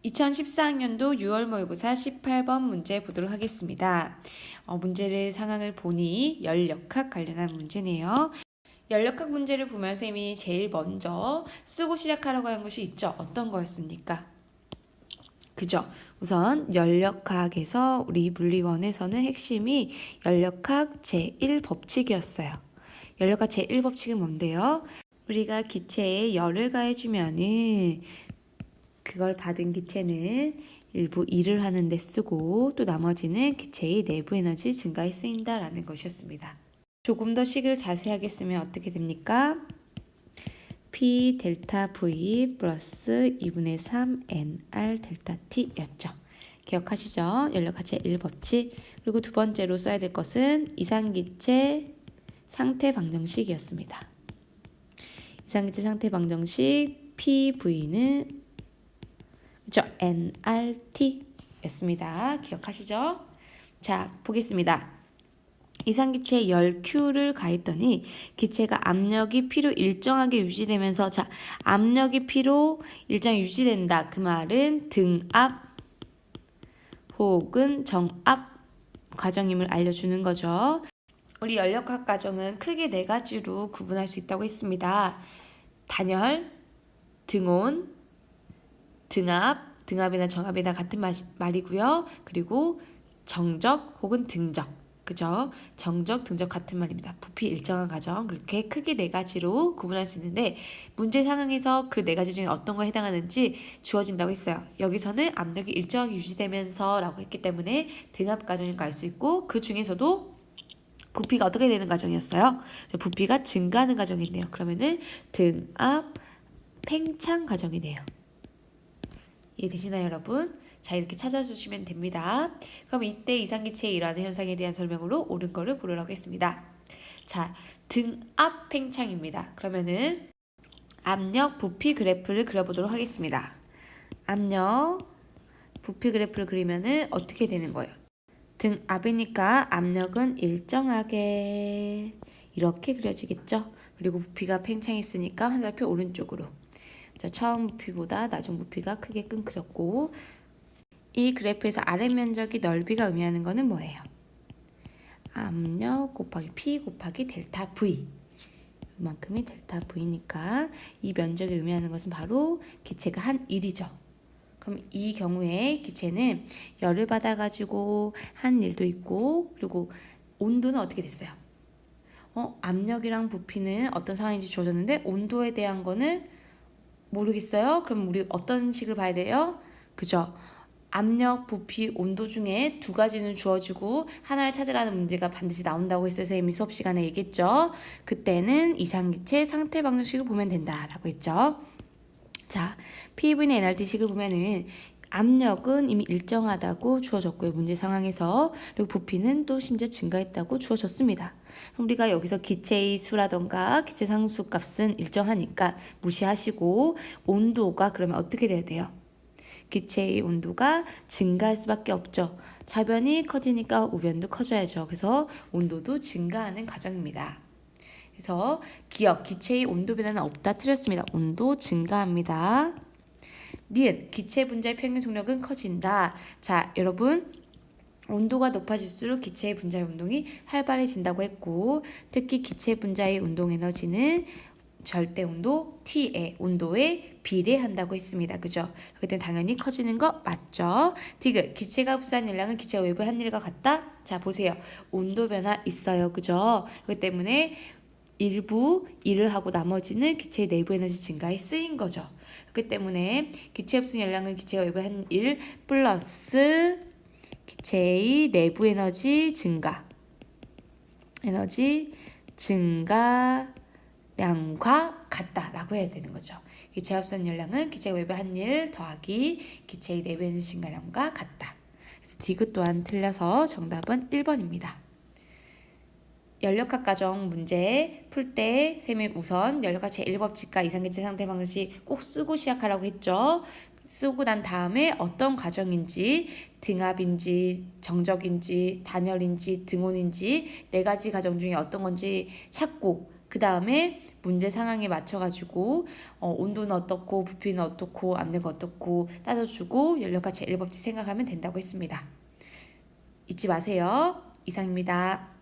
2014학년도 6월 모의고사 18번 문제 보도록 하겠습니다. 문제를 상황을 보니 연력학 관련한 문제네요. 연력학 문제를 보면 쌤이 제일 먼저 쓰고 시작하라고 한 것이 있죠. 어떤 거였습니까? 그죠? 우선 연력학에서 우리 물리원에서는 핵심이 연력학 제1법칙이었어요. 연력학 제1법칙은 뭔데요? 우리가 기체에 열을 가해주면은 그걸 받은 기체는 일부 일을 하는 데 쓰고 또 나머지는 기체의 내부 에너지 증가에 쓰인다라는 것이었습니다. 조금 더 식을 자세하게 쓰면 어떻게 됩니까? P 델타 V 플러스 2분의 3 NR 델타 T 였죠. 기억하시죠? 연력학 제1법칙. 그리고 두 번째로 써야 될 것은 이상기체 상태 방정식이었습니다. 이상기체 상태 방정식 PV는 그죠? nRT 였습니다. 기억하시죠? 자, 보겠습니다. 이상기체에 열 Q를 가했더니 기체가 압력이 P로 일정하게 유지되면서 자, 압력이 P로 일정하게 유지된다. 그 말은 등압 혹은 정압 과정임을 알려주는 거죠. 우리 연력학 과정은 크게 네 가지로 구분할 수 있다고 했습니다. 단열, 등온, 등압, 등압이나 정압이나 같은 말이고요. 그리고 정적 혹은 등적, 그죠? 정적, 등적 같은 말입니다. 부피 일정한 과정, 그렇게 크게 네 가지로 구분할 수 있는데 문제 상황에서 그 네 가지 중에 어떤 거에 해당하는지 주어진다고 했어요. 여기서는 압력이 일정하게 유지되면서 라고 했기 때문에 등압 과정인 걸 알 수 있고 그 중에서도 부피가 어떻게 되는 과정이었어요? 부피가 증가하는 과정이네요. 그러면은 등압 팽창 과정이네요. 이해되시나요, 여러분? 자, 이렇게 찾아주시면 됩니다. 그럼 이때 이상기체에 일어나는 현상에 대한 설명으로 옳은 거를 고르라고 했습니다. 자, 등압 팽창입니다. 그러면은 압력 부피 그래프를 그려보도록 하겠습니다. 압력 부피 그래프를 그리면은 어떻게 되는 거예요? 등압이니까 압력은 일정하게 이렇게 그려지겠죠? 그리고 부피가 팽창했으니까 화살표 오른쪽으로. 자, 처음 부피보다 나중 부피가 크게 그렸고 이 그래프에서 아래 면적이 넓이가 의미하는 거는 뭐예요? 압력 곱하기 P 곱하기 델타 V 이만큼이 델타 V니까 이 면적이 의미하는 것은 바로 기체가 한 일이죠. 그럼 이 경우에 기체는 열을 받아가지고 한 일도 있고 그리고 온도는 어떻게 됐어요? 압력이랑 부피는 어떤 상황인지 주어졌는데 온도에 대한 거는 모르겠어요? 그럼 우리 어떤 식을 봐야 돼요? 그죠? 압력, 부피, 온도 중에 두 가지는 주어지고 하나를 찾으라는 문제가 반드시 나온다고 했어요. 선생님이 수업 시간에 얘기했죠. 그때는 이상기체 상태 방정식을 보면 된다라고 했죠. 자, PV는 NRT식을 보면은 압력은 이미 일정하다고 주어졌고요. 문제 상황에서. 그리고 부피는 또 심지어 증가했다고 주어졌습니다. 우리가 여기서 기체의 수라던가 기체 상수 값은 일정하니까 무시하시고 온도가 그러면 어떻게 돼야 돼요? 기체의 온도가 증가할 수밖에 없죠. 자변이 커지니까 우변도 커져야죠. 그래서 온도도 증가하는 과정입니다. 그래서 기체의 온도 변화는 없다 틀렸습니다. 온도 증가합니다. 니은 기체 분자의 평균 속력은 커진다. 자, 여러분 온도가 높아질수록 기체의 분자의 운동이 활발해진다고 했고 특히 기체 분자의 운동 에너지는 절대 온도 T의 온도에 비례한다고 했습니다. 그죠? 그렇기 때문에 당연히 커지는 거 맞죠? 디귿 기체가 흡수한 열량은 기체가 외부에 한 일과 같다? 자, 보세요. 온도 변화 있어요. 그죠? 그렇기 때문에 일부 일을 하고 나머지는 기체의 내부 에너지 증가에 쓰인 거죠. 그렇기 때문에 기체 흡수 열량은 기체가 외부에 한 일 플러스 기체의 내부 에너지 증가량과 같다라고 해야 되는 거죠. 기체 합선 열량은 기체 외부 한 일 더하기 기체의 내부 에너지 증가량과 같다. 그래서 디귿 또한 틀려서 정답은 1번입니다. 연력학 과정 문제 풀 때 쌤이 우선 연력학 제1법칙과 이상기체 상태 방정식 꼭 쓰고 시작하라고 했죠. 쓰고 난 다음에 어떤 과정인지 등압인지 정적인지 단열인지 등온인지 네 가지 과정 중에 어떤 건지 찾고 그 다음에 문제 상황에 맞춰가지고 온도는 어떻고 부피는 어떻고 압력은 어떻고 따져주고 연력과 제1법칙 생각하면 된다고 했습니다. 잊지 마세요. 이상입니다.